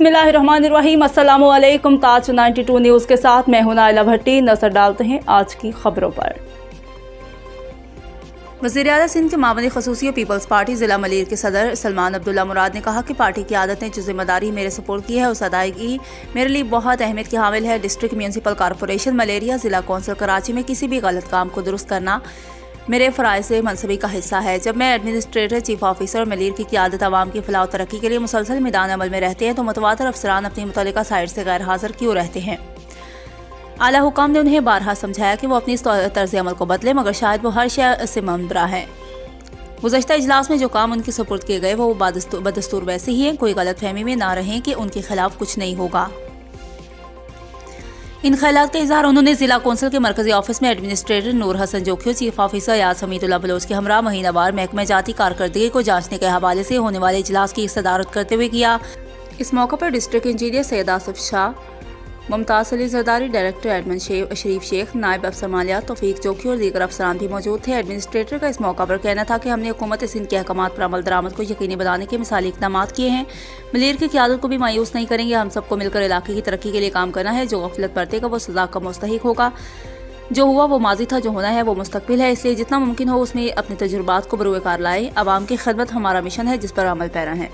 बिस्मिल्लाहिर्रहमानिर्रहीम। अस्सलामु अलैकुम। ताज 92 न्यूज़ के साथ मैं हूं नाइला भट्टी। नजर डालते हैं आज की खबरों पर। वज़ीर-ए-आला सिंध के मामले ख़ुसूसी पीपल्स पार्टी ज़िला मलीर के सदर सलमान अब्दुल्ला मुराद ने कहा कि पार्टी की आदत ने जो जिम्मेदारी मेरे सपोर्ट की है उस अदायगी मेरे लिए बहुत अहमियत की हामिल है। डिस्ट्रिक्ट म्यूनसिपल कॉरपोरेशन मलेरिया ज़िला कौंसिल कराची में किसी भी गलत काम को दुरुस्त करना मेरे फ़राइज़ से मनसबी का हिस्सा है। जब मैं एडमिनिस्ट्रेटर चीफ ऑफिसर और मलीर की क़यादत आवाम की फलाह और तरक्की के लिए मुसलसल मैदान अमल में रहते हैं तो मुतवातिर अफसरान अपनी मुतल्लिका साइड से गैर हाज़िर क्यों रहते हैं। आला हुकाम ने उन्हें बारहा समझाया कि वो अपनी तर्ज अमल को बदले, मगर शायद वो हर शय से मुंबरा है। गुज़श्ता इजलास में जो काम उनके सुपुर्द किए गए वो बदस्तूर वैसे ही हैं। कोई गलत फहमी में ना रहें कि उनके खिलाफ कुछ नहीं होगा। इन ख्यालात का इजहार उन्होंने जिला कौंसिल के मरकजी ऑफिस में एडमिनिस्ट्रेटर नूर हसन जोखियो, चीफ ऑफिसर याद हमीदुल्लाह बलोच के हमरा महीनावार महकमा जाती कारकर्दगी को जांचने के हवाले से होने वाले इजलास की सदारत करते हुए किया। इस मौके पर district engineer Syed Asif Shah, Mumtaz Ali Zardari, director admin Sharif Sheikh, नायब अफसर मालियात तौफीक जोखी और दीगर अफसरान भी मौजूद थे। एडमिनिस्ट्रेटर का इस मौका पर कहना था कि हमने हुकूमत सिंध के अहकामात पर अमल दरामद को यकीनी बनाने के मिसाली इक़दामात किए हैं। मलीर की क़यादत को भी मायूस नहीं करेंगे। हम सबको मिलकर इलाके की तरक्की के लिए काम करना है। जो गफलत बरतेगा वो सज़ा का मुस्तहिक होगा। जो हुआ वो माजी था, जो होना है वो मुस्तकबिल है। इसलिए जितना मुमकिन हो उसमें अपने तजुर्बात को बरूए कार लाएं। अवाम की खिदमत हमारा मिशन है जिस पर अमल पैरा है।